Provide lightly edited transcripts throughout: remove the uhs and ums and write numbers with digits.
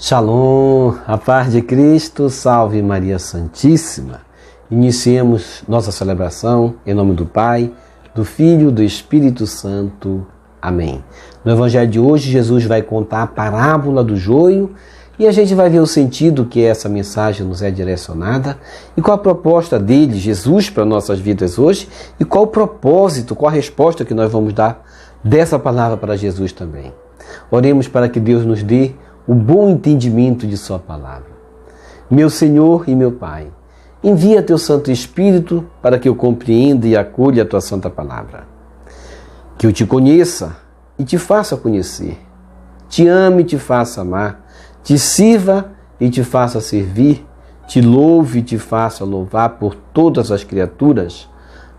Shalom, a paz de Cristo, salve Maria Santíssima. Iniciemos nossa celebração em nome do Pai, do Filho e do Espírito Santo. Amém. No Evangelho de hoje, Jesus vai contar a parábola do joio e a gente vai ver o sentido que essa mensagem nos é direcionada e qual a proposta dele, Jesus, para nossas vidas hoje e qual o propósito, qual a resposta que nós vamos dar dessa palavra para Jesus também. Oremos para que Deus nos dê o bom entendimento de sua palavra. Meu Senhor e meu Pai, envia teu Santo Espírito para que eu compreenda e acolha a tua santa palavra. Que eu te conheça e te faça conhecer, te ame e te faça amar, te sirva e te faça servir, te louve e te faça louvar por todas as criaturas.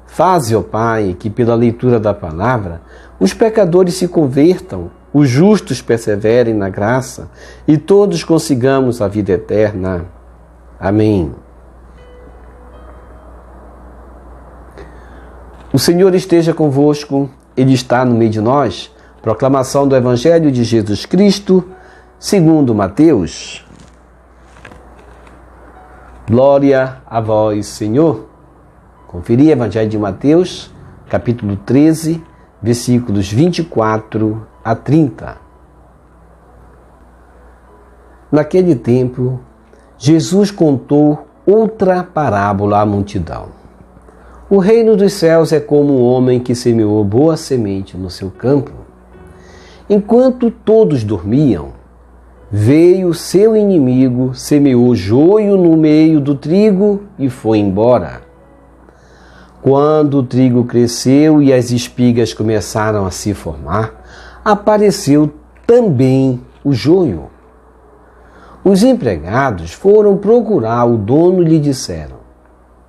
Faze, ó Pai, que pela leitura da palavra os pecadores se convertam, os justos perseverem na graça e todos consigamos a vida eterna. Amém. O Senhor esteja convosco, Ele está no meio de nós. Proclamação do Evangelho de Jesus Cristo, segundo Mateus. Glória a vós, Senhor. Conferir Evangelho de Mateus, capítulo 13, versículos 24 a 30. Naquele tempo, Jesus contou outra parábola à multidão. O reino dos céus é como um homem que semeou boa semente no seu campo. Enquanto todos dormiam, veio seu inimigo, semeou joio no meio do trigo e foi embora. Quando o trigo cresceu e as espigas começaram a se formar, apareceu também o joio. Os empregados foram procurar o dono e lhe disseram: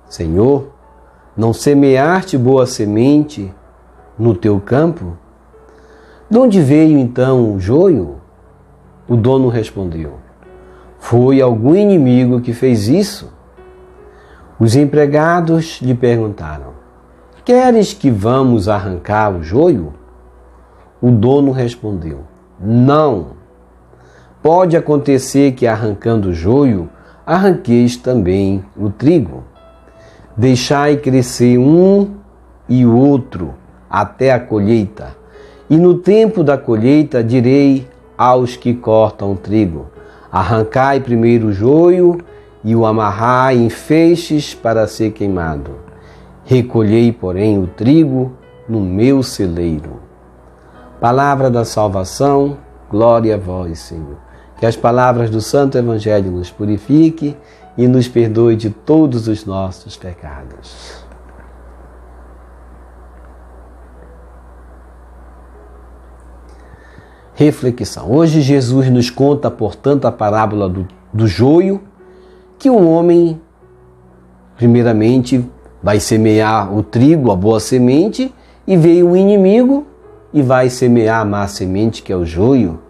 Senhor, não semeaste boa semente no teu campo? De onde veio então o joio? O dono respondeu: Foi algum inimigo que fez isso. Os empregados lhe perguntaram: Queres que vamos arrancar o joio? O dono respondeu: Não. Pode acontecer que arrancando o joio, arranqueis também o trigo. Deixai crescer um e o outro até a colheita. E no tempo da colheita direi aos que cortam o trigo: Arrancai primeiro o joio e o amarrai em feixes para ser queimado. Recolhei, porém, o trigo no meu celeiro. Palavra da salvação, glória a vós, Senhor. Que as palavras do Santo Evangelho nos purifique e nos perdoe de todos os nossos pecados. Reflexão. Hoje Jesus nos conta, portanto, a parábola do joio, que o homem, primeiramente, vai semear o trigo, a boa semente, e veio o inimigo e vai semear a má semente, que é o joio.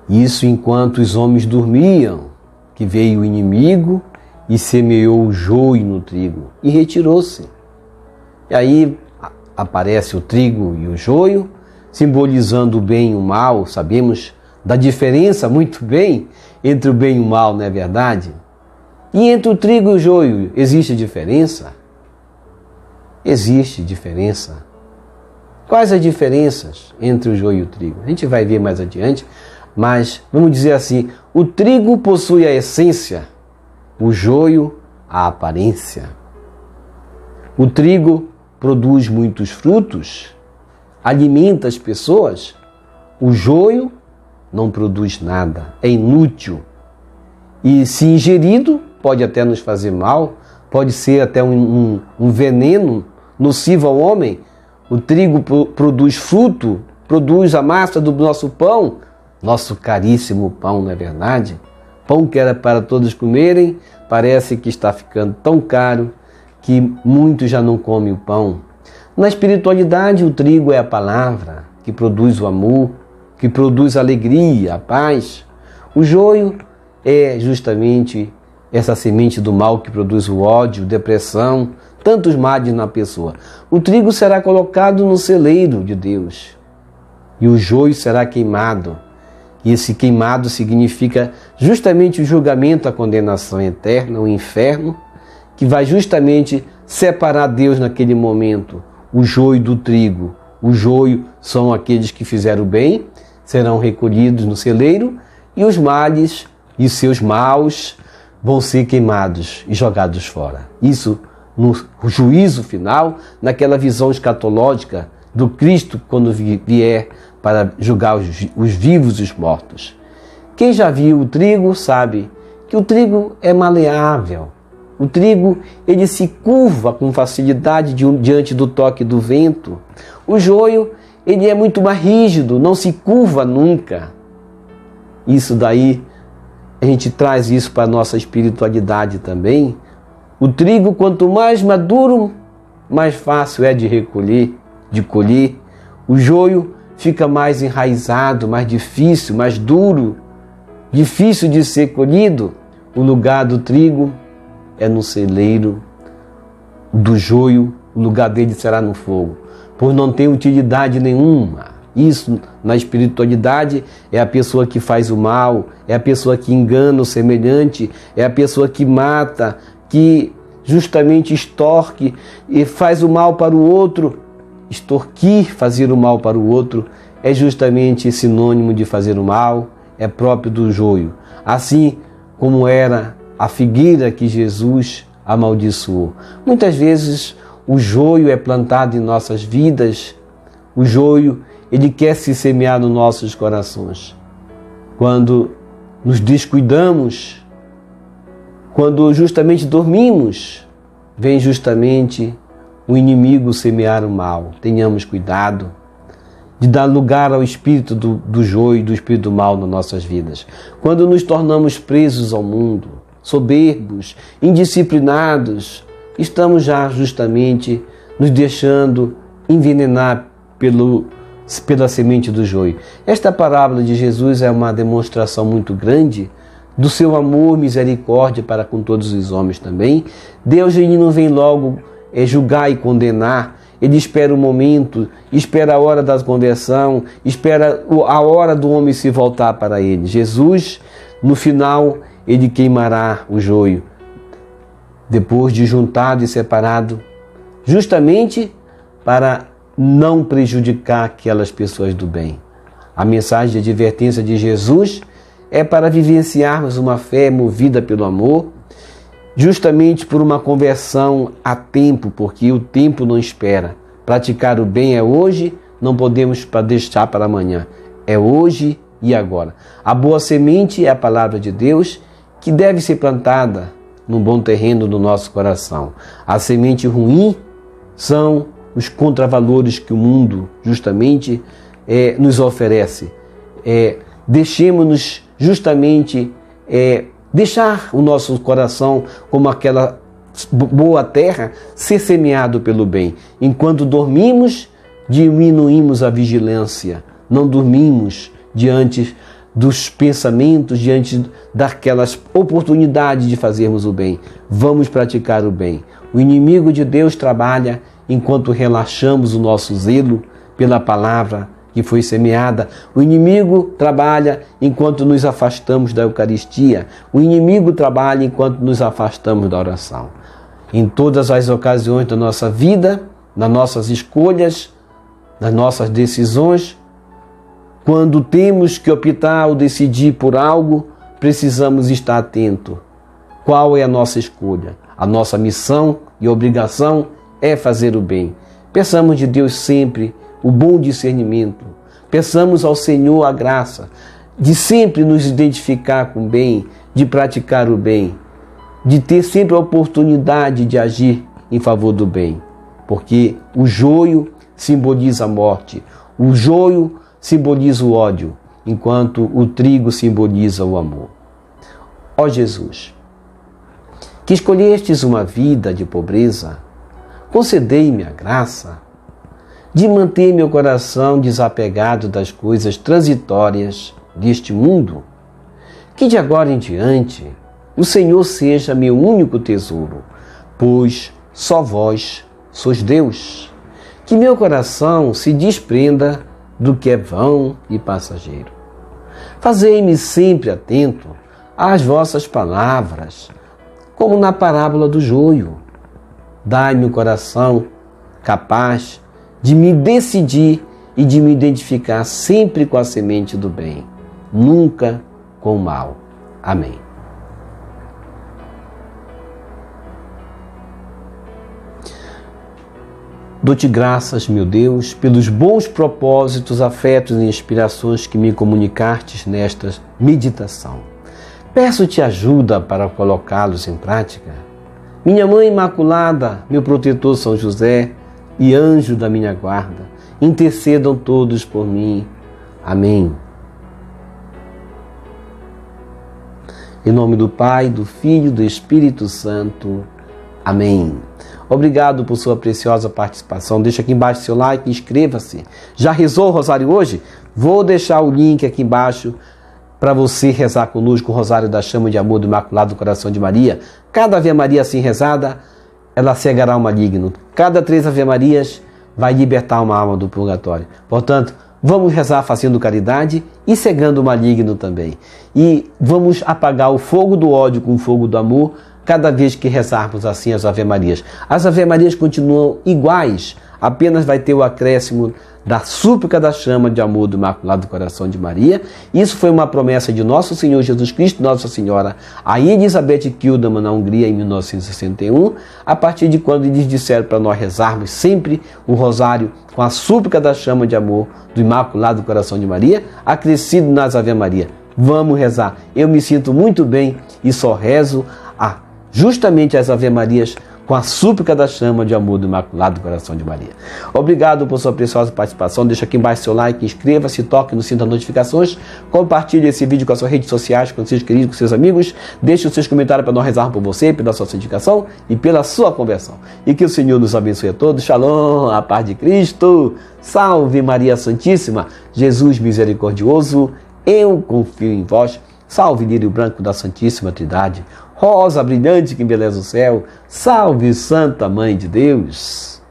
Isso enquanto os homens dormiam, que veio o inimigo e semeou o joio no trigo e retirou-se. E aí aparece o trigo e o joio, simbolizando o bem e o mal. Sabemos da diferença muito bem entre o bem e o mal, não é verdade? E entre o trigo e o joio, existe diferença? Existe diferença. Quais as diferenças entre o joio e o trigo? A gente vai ver mais adiante, mas vamos dizer assim, o trigo possui a essência, o joio a aparência. O trigo produz muitos frutos, alimenta as pessoas. O joio não produz nada, é inútil. E se ingerido, pode até nos fazer mal, pode ser até um veneno nocivo ao homem. O trigo produz fruto, produz a massa do nosso pão, nosso caríssimo pão, não é verdade? Pão que era para todos comerem, parece que está ficando tão caro que muitos já não comem o pão. Na espiritualidade, o trigo é a palavra que produz o amor, que produz a alegria, a paz. O joio é justamente essa semente do mal que produz o ódio, depressão, tantos males na pessoa. O trigo será colocado no celeiro de Deus e o joio será queimado. E esse queimado significa justamente o julgamento, a condenação eterna, o inferno, que vai justamente separar Deus naquele momento, o joio do trigo. O joio são aqueles que fizeram o bem, serão recolhidos no celeiro, e os males e seus maus vão ser queimados e jogados fora. Isso no juízo final, naquela visão escatológica do Cristo quando vier para julgar os vivos e os mortos. Quem já viu o trigo sabe que o trigo é maleável. O trigo, ele se curva com facilidade diante do toque do vento. O joio, ele é muito mais rígido, não se curva nunca. Isso daí, a gente traz isso para a nossa espiritualidade também. O trigo, quanto mais maduro, mais fácil é de recolher, de colher. O joio fica mais enraizado, mais difícil, mais duro, difícil de ser colhido. O lugar do trigo é no celeiro, do joio, o lugar dele será no fogo, pois não tem utilidade nenhuma. Isso, na espiritualidade, é a pessoa que faz o mal, é a pessoa que engana o semelhante, é a pessoa que mata, que justamente extorque e faz o mal para o outro. Extorquir, fazer o mal para o outro, é justamente sinônimo de fazer o mal, é próprio do joio. Assim como era a figueira que Jesus amaldiçoou. Muitas vezes o joio é plantado em nossas vidas, o joio, ele quer se semear nos nossos corações. Quando nos descuidamos, quando justamente dormimos, vem justamente o inimigo semear o mal. Tenhamos cuidado de dar lugar ao espírito do joio, do espírito do mal nas nossas vidas. Quando nos tornamos presos ao mundo, soberbos, indisciplinados, estamos já justamente nos deixando envenenar pela semente do joio. Esta parábola de Jesus é uma demonstração muito grande do seu amor, misericórdia para com todos os homens também. Deus, ele não vem logo julgar e condenar. Ele espera o momento, espera a hora da conversão, espera a hora do homem se voltar para ele. Jesus, no final, ele queimará o joio, depois de juntado e separado, justamente para não prejudicar aquelas pessoas do bem. A mensagem de advertência de Jesus é para vivenciarmos uma fé movida pelo amor, justamente por uma conversão a tempo, porque o tempo não espera. Praticar o bem é hoje, não podemos deixar para amanhã. É hoje e agora. A boa semente é a palavra de Deus, que deve ser plantada num bom terreno do nosso coração. A semente ruim são os contravalores que o mundo justamente nos oferece. Deixemos-nos justamente deixar o nosso coração como aquela boa terra ser semeado pelo bem. Enquanto dormimos, diminuímos a vigilância. Não dormimos diante dos pensamentos, diante daquelas oportunidades de fazermos o bem. Vamos praticar o bem. O inimigo de Deus trabalha enquanto relaxamos o nosso zelo pela palavra que foi semeada. O inimigo trabalha enquanto nos afastamos da Eucaristia. O inimigo trabalha enquanto nos afastamos da oração. Em todas as ocasiões da nossa vida, nas nossas escolhas, nas nossas decisões, quando temos que optar ou decidir por algo, precisamos estar atento. Qual é a nossa escolha? A nossa missão e obrigação é fazer o bem. Peçamos de Deus sempre o bom discernimento. Peçamos ao Senhor a graça de sempre nos identificar com o bem, de praticar o bem, de ter sempre a oportunidade de agir em favor do bem. Porque o joio simboliza a morte, o joio simboliza o ódio, enquanto o trigo simboliza o amor. Ó Jesus, que escolhestes uma vida de pobreza, concedei-me a graça de manter meu coração desapegado das coisas transitórias deste mundo, que de agora em diante o Senhor seja meu único tesouro, pois só vós sois Deus. Que meu coração se desprenda do que é vão e passageiro. Fazei-me sempre atento às vossas palavras, como na parábola do joio. Dai-me um coração capaz de me decidir e de me identificar sempre com a semente do bem, nunca com o mal. Amém. Dou-te graças, meu Deus, pelos bons propósitos, afetos e inspirações que me comunicastes nesta meditação. Peço-te ajuda para colocá-los em prática. Minha Mãe Imaculada, meu protetor São José e anjo da minha guarda, intercedam todos por mim. Amém. Em nome do Pai, do Filho e do Espírito Santo. Amém. Obrigado por sua preciosa participação. Deixa aqui embaixo seu like, inscreva-se. Já rezou o rosário hoje? Vou deixar o link aqui embaixo para você rezar conosco o Rosário da Chama de Amor do Imaculado Coração de Maria. Cada Ave Maria assim rezada, ela cegará o maligno. Cada 3 Ave Marias vai libertar uma alma do purgatório. Portanto, vamos rezar fazendo caridade e cegando o maligno também. E vamos apagar o fogo do ódio com o fogo do amor cada vez que rezarmos assim as Ave Marias. As Ave Marias continuam iguais, apenas vai ter o acréscimo da súplica da chama de amor do Imaculado Coração de Maria. Isso foi uma promessa de nosso Senhor Jesus Cristo, Nossa Senhora, a Elizabeth Kilderman, na Hungria, em 1961, a partir de quando eles disseram para nós rezarmos sempre o rosário com a súplica da chama de amor do Imaculado Coração de Maria, acrescido nas Ave Maria. Vamos rezar. Eu me sinto muito bem e só rezo justamente as Ave Marias com a súplica da chama de amor do Imaculado Coração de Maria. Obrigado por sua preciosa participação. Deixa aqui embaixo seu like, inscreva-se, toque no sino das notificações, compartilhe esse vídeo com as suas redes sociais, com seus queridos, com seus amigos. Deixe os seus comentários para nós rezarmos por você, pela sua santificação e pela sua conversão. E que o Senhor nos abençoe a todos. Shalom, a paz de Cristo. Salve Maria Santíssima. Jesus misericordioso, eu confio em vós. Salve lírio branco da Santíssima Trindade. Rosa brilhante que embeleza o céu, salve Santa Mãe de Deus.